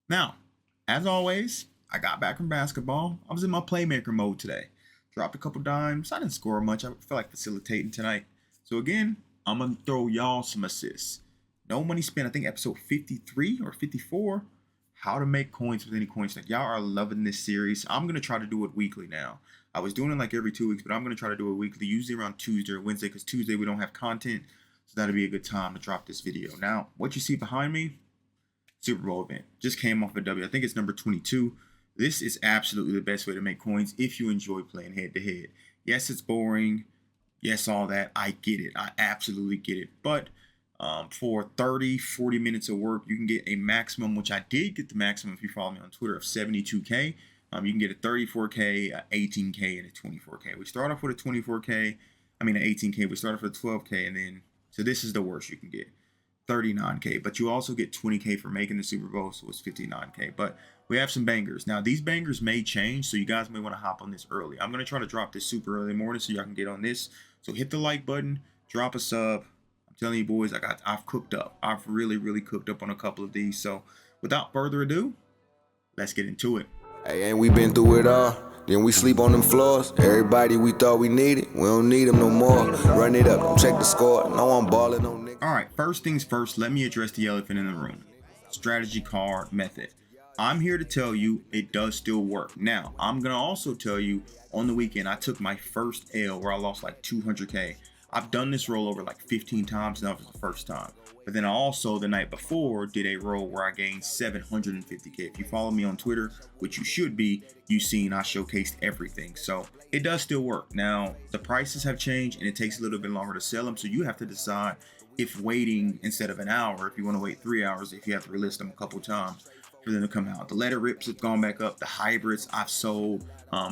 Now, as always, I got back from basketball. I was in my playmaker mode today. Dropped a couple dimes. I didn't score much. I feel like facilitating tonight. So again, I'm going to throw y'all some assists. No money spent. I think episode 53 or 54. How to make coins with any coin stack. Y'all are loving this series. I'm going to try to do it weekly now. I was doing it like every 2 weeks, but I'm going to try to do it weekly, usually around Tuesday or Wednesday, because Tuesday we don't have content. So that'll be a good time to drop this video. Now, what you see behind me, Super Bowl event. Just came off a W. I think it's number 22. This is absolutely the best way to make coins if you enjoy playing head-to-head. Yes, it's boring. Yes, all that. I get it. I absolutely get it. But for 30, 40 minutes of work, you can get a maximum, which I did get the maximum if you follow me on Twitter, of 72K. You can get a 34K, a 18K, and a 24K. We start off with a 24K. An 18K. We start off with a 12K, and then, so this is the worst you can get. 39K, but you also get 20K for making the Super Bowl, so it's 59K. But we have some bangers. Now, these bangers may change, so you guys may want to hop on this early. I'm going to try to drop this super early morning so y'all can get on this. So hit the like button, drop a sub. I'm telling you boys, I've cooked up. I've really cooked up on a couple of these. So without further ado, let's get into it. Hey, ain't we been through it all? Then we sleep on them floors. Everybody we thought we needed, we don't need them no more. Run it up, check the score. No, I'm balling on niggas. All right, first things first, let me address the elephant in the room. Strategy card method. I'm here to tell you it does still work. Now, I'm going to also tell you on the weekend, I took my first L where I lost like 200K. I've done this rollover like 15 times now for the first time. But then I also, the night before, did a roll where I gained 750K. If you follow me on Twitter, which you should be, you've seen I showcased everything. So it does still work. Now, the prices have changed and it takes a little bit longer to sell them. So you have to decide if waiting instead of an hour, if you want to wait 3 hours, if you have to relist them a couple times for them to come out. The letter rips have gone back up. The hybrids I've sold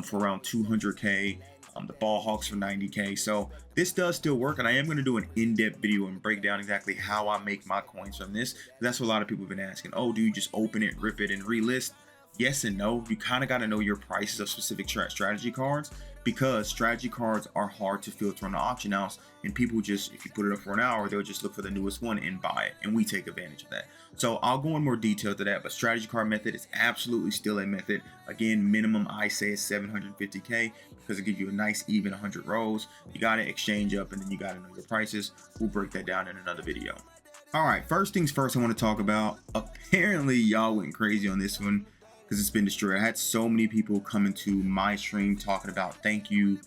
for around 200K. The ball hawks for 90K. So this does still work, and I am going to do an in-depth video and break down exactly how I make my coins from this. That's what a lot of people have been asking. Oh, do you just open it, rip it, and relist? Yes and no. You kind of got to know your prices of specific strategy cards, because strategy cards are hard to filter on the auction house, and people just, if you put it up for an hour, they'll just look for the newest one and buy it, and we take advantage of that. So I'll go in more detail to that, but strategy card method is absolutely still a method. Again, minimum I say is 750K, because it gives you a nice even 100 rolls. You got to exchange up, and then you got to know your prices. We'll break that down in another video. All right, first things first, I want to talk about, apparently y'all went crazy on this one because it's been destroyed. I had so many people come into my stream talking about thank you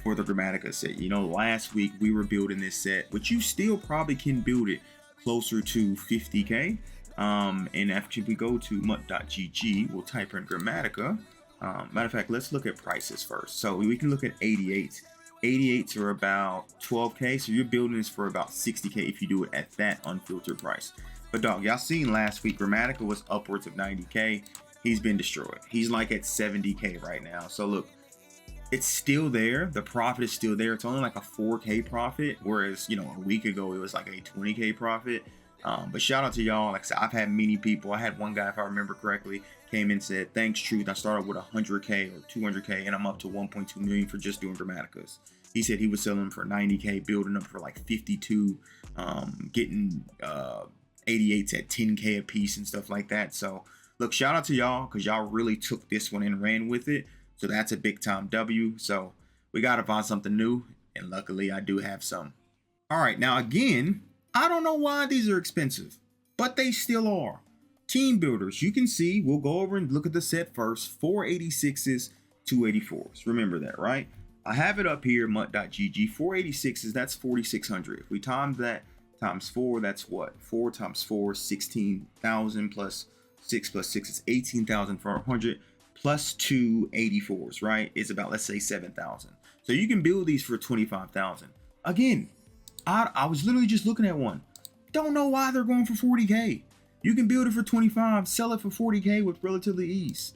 for the Grammatica set. You know, last week we were building this set, which you still probably can build it closer to 50K. And after we go to mutt.gg, we'll type in Grammatica. Matter of fact, let's look at prices first. So we can look at 88s. 88s are about 12K, so you're building this for about 60K if you do it at that unfiltered price. But dog, y'all seen last week Grammatica was upwards of 90K. He's been destroyed. He's like at 70K right now. So look, it's still there. The profit is still there. It's only like a 4K profit, whereas, you know, a week ago it was like a 20K profit. But shout out to y'all. Like I said, I've had many people. I had one guy, if I remember correctly, came in and said, thanks, Truth. I started with 100K or 200K, and I'm up to 1.2 million for just doing Grammaticas. He said he was selling them for 90K, building up for like 52, getting 88s at 10K a piece and stuff like that. So look, shout out to y'all, because y'all really took this one and ran with it. So that's a big time W. So we got to find something new, and luckily I do have some. All right, now again, I don't know why these are expensive, but they still are. Team builders, you can see, we'll go over and look at the set first. 486s, 284s. Remember that, right? I have it up here, mutt.gg. 486s, that's 4,600. If we times that times 4, that's what? 4 times 4, 16,000 plus 6 plus 6 is 18,400 plus 2 84s, right? It's about, let's say, 7,000. So you can build these for 25,000. Again, I was literally just looking at one. Don't know why they're going for 40K. You can build it for 25, sell it for 40K with relatively ease.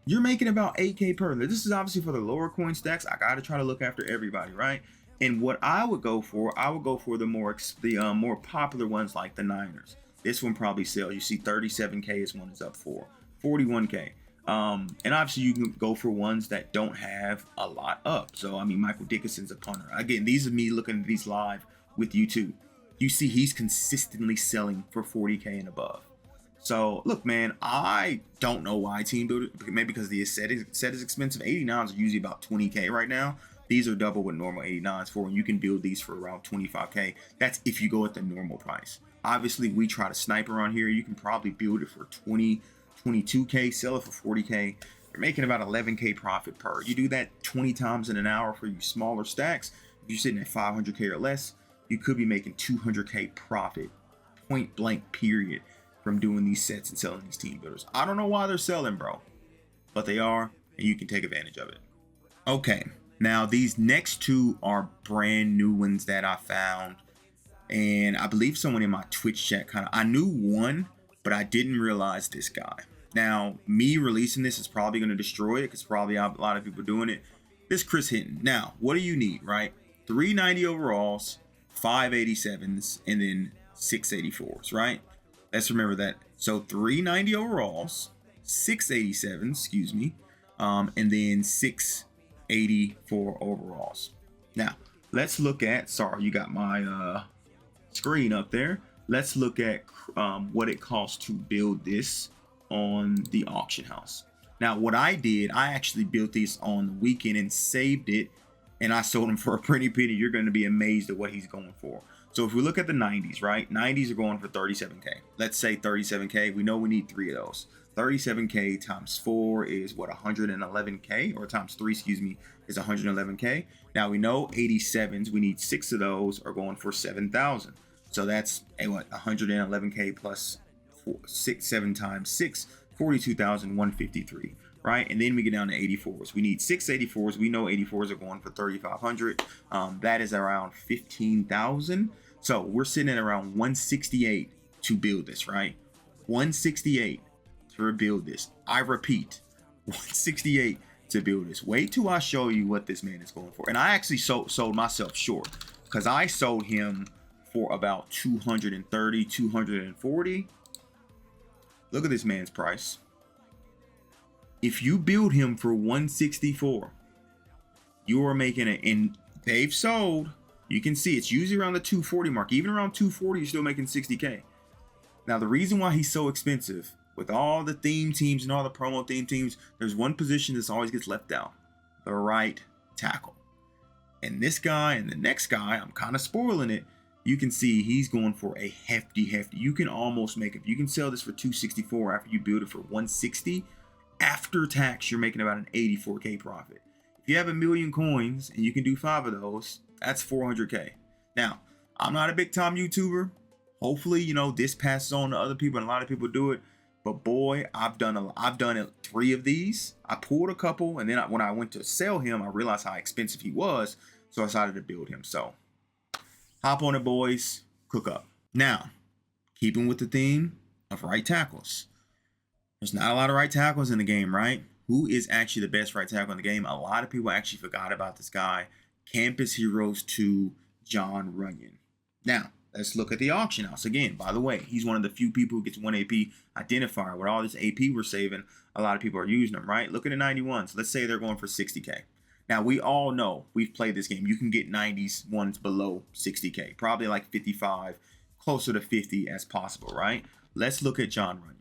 You're making about 8K per. This is obviously for the lower coin stacks. I got to try to look after everybody, right? And what I would go for the more popular ones like the Niners. This one probably sell. You see 37K is one is up for. 41K. And obviously you can go for ones that don't have a lot up. So, I mean, Michael Dickinson's a punter. Again, these are me looking at these live with you too. You see he's consistently selling for 40K and above. So look, man, I don't know why team builder, maybe because the set is expensive. 89s are usually about 20K right now. These are double what normal 89s for, and you can build these for around 25K. That's if you go at the normal price. Obviously, we try to snipe around here. You can probably build it for 20, 22K, sell it for 40K. You're making about 11K profit per. You do that 20 times in an hour for you smaller stacks. If you're sitting at 500K or less, you could be making 200K profit, point blank period, from doing these sets and selling these team builders. I don't know why they're selling, bro, but they are, and you can take advantage of it. Okay, now these next two are brand new ones that I found, and I believe someone in my Twitch chat I knew one, but I didn't realize this guy. Now, me releasing this is probably going to destroy it because probably a lot of people doing it. This Chris Hinton. Now, what do you need, right? 390 overalls, 587s, and then 684s, right? Let's remember that. So 390 overalls, 687s, excuse me, and then 684 overalls. Now, let's look at, sorry, you got my screen up there. Let's look at what it costs to build this on the auction house. Now, what I did, I actually built these on the weekend and saved it, and I sold them for a pretty penny. You're going to be amazed at what he's going for. So if we look at the 90s, right? 90s are going for 37K. Let's say 37K. We know we need 3 of those. 37K times 4 is what, 111K, or times 3, excuse me, is 111K. Now we know 87s, we need 6 of those, are going for 7,000. So that's what, 111K plus 7 times 6, 42,153, right? And then we get down to 84s. We need 6 84s. We know 84s are going for 3,500. That is around 15,000. So we're sitting at around 168 to build this, right? 168 to build this. I repeat, 168 to build this. Wait till I show you what this man is going for. And I actually sold myself short because I sold him for about 230, 240. Look at this man's price. If you build him for 164, you are making it, and they've sold, you can see it's usually around the 240 mark. Even around 240, you're still making 60K. Now, the reason why he's so expensive, with all the theme teams and all the promo theme teams, there's one position that always gets left out: the right tackle. And this guy and the next guy, I'm kind of spoiling it, you can see he's going for a hefty. You can almost make it. You can sell this for 264 after you build it for 160. After tax, you're making about an 84K profit. If you have 1 million coins and you can do 5 of those, that's 400K. Now, I'm not a big time YouTuber. Hopefully, you know, this passes on to other people and a lot of people do it. But boy, I've done 3 of these. I pulled a couple, and then when I went to sell him, I realized how expensive he was, so I decided to build him. So hop on it, boys. Cook up. Now, keeping with the theme of right tackles. There's not a lot of right tackles in the game, right? Who is actually the best right tackle in the game? A lot of people actually forgot about this guy. Campus Heroes 2, John Runyon. Now, let's look at the auction house. Again, by the way, he's one of the few people who gets 1 AP identifier. With all this AP we're saving, a lot of people are using them, right? Look at the 91s. Let's say they're going for 60K. Now, we all know, we've played this game, you can get 90s ones below 60K. Probably like 55, closer to 50 as possible, right? Let's look at John Runyon.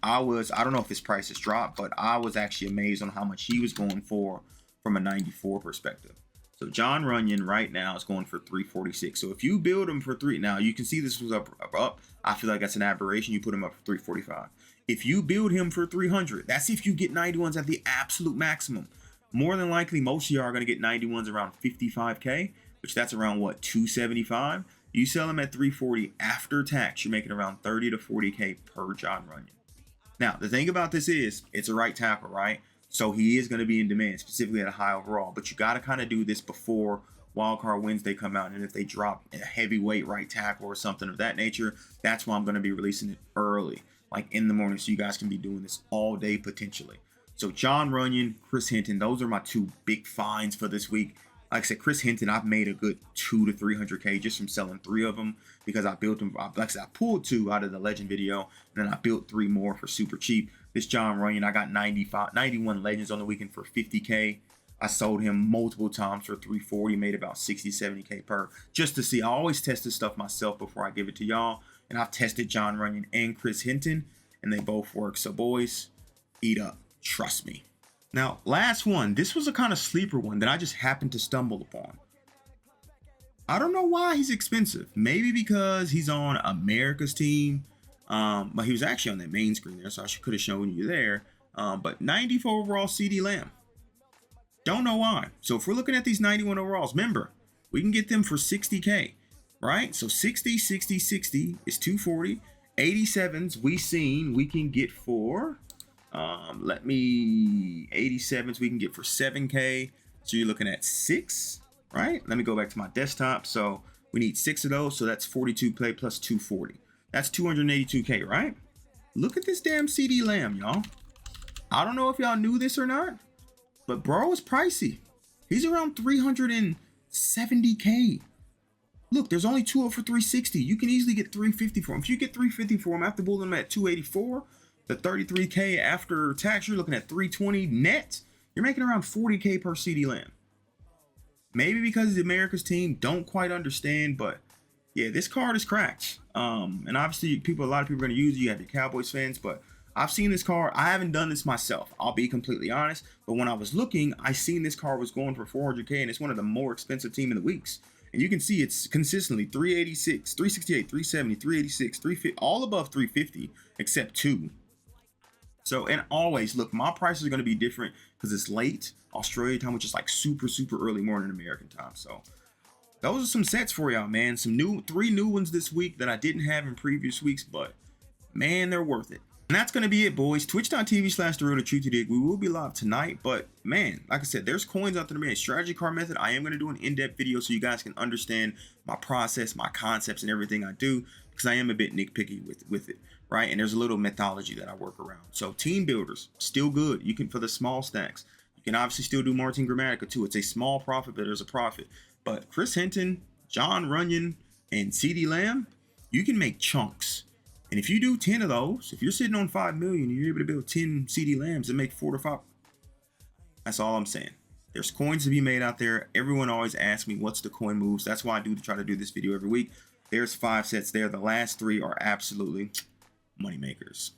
I don't know if his price has dropped, but I was actually amazed on how much he was going for from a 94 perspective. So John Runyon right now is going for 346. So if you build him for 3, now you can see this was up. I feel like that's an aberration. You put him up for 345. If you build him for 300, that's if you get 91s at the absolute maximum. More than likely, most of you are going to get 91s around 55K, which that's around what, 275. You sell them at 340 after tax, you're making around 30 to 40K per John Runyon. Now, the thing about this is, it's a right tackle, right? So he is going to be in demand, specifically at a high overall. But you got to kind of do this before Wildcard Wednesday come out. And if they drop a heavyweight right tackle or something of that nature, that's why I'm going to be releasing it early, like in the morning, so you guys can be doing this all day potentially. So John Runyon, Chris Hinton, those are my 2 big finds for this week. Like I said, Chris Hinton, I've made a good 200 to 300K just from selling 3 of them because I built them. Like I said, I pulled 2 out of the legend video, and then I built 3 more for super cheap. This John Runyon, I got 91 legends on the weekend for 50K. I sold him multiple times for 340, made about 60, 70K per, just to see. I always test this stuff myself before I give it to y'all, And I've tested John Runyon and Chris Hinton, and they both work. So boys, eat up. Trust me. Now, last one. This was a kind of sleeper one that I just happened to stumble upon. I don't know why he's expensive. Maybe because he's on America's team. But he was actually on that main screen there, so I could have shown you there. But 94 overall CD Lamb. Don't know why. So if we're looking at these 91 overalls, remember, we can get them for 60K, right? So 60, 60, 60 is 240. 87s we can get for, 87s we can get for 7K. So you're looking at 6, right? Let me go back to my desktop. So we need 6 of those. So that's 42K plus 240. That's 282K, right? Look at this damn CD Lamb, y'all. I don't know if y'all knew this or not, but bro is pricey. He's around 370K. Look, there's only 2 up for 360. You can easily get 350 for him. If you get 350 for him after building him at 284, the 33K after tax, you're looking at 320 net. You're making around 40K per CD Lamb. Maybe because the America's team don't quite understand, but yeah, this card is cracked. And obviously a lot of people are going to use it. You have your Cowboys fans, but I've seen this card. I haven't done this myself, I'll be completely honest. But when I was looking, I seen this card was going for 400K, and it's one of the more expensive team in the weeks. And you can see it's consistently 386, 368, 370, 386, 350, all above 350, except 2. So, and always, look, my prices are going to be different because it's late Australia time, which is like super, super early morning American time. So those are some sets for y'all, man. Some 3 new ones this week that I didn't have in previous weeks, but man, they're worth it. And that's going to be it, boys. Twitch.tv/therealdatruthyadig. We will be live tonight, but man, like I said, there's coins out there to me. Strategy card method. I am going to do an in-depth video so you guys can understand my process, my concepts, and everything I do, because I am a bit nitpicky with it, right? And there's a little methodology that I work around. So team builders, still good. You can, for the small stacks, you can obviously still do Martin Grammatica too. It's a small profit, but there's a profit. But Chris Hinton, John Runyon, and CD Lamb, you can make chunks. And if you do 10 of those, if you're sitting on 5 million, you're able to build 10 CD Lambs and make 4 to 5. That's all I'm saying. There's coins to be made out there. Everyone always asks me what's the coin moves. That's why I do try to do this video every week. There's 5 sets there. The last 3 are absolutely money makers.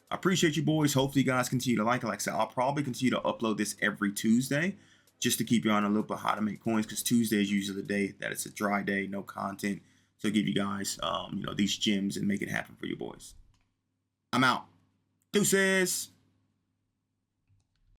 I appreciate you boys. Hopefully you guys continue to like it. Like I said, I'll probably continue to upload this every Tuesday just to keep you on a loop of how to make coins, because Tuesday is usually the day that it's a dry day, no content. So give you guys, these gems and make it happen for you boys. I'm out. Deuces.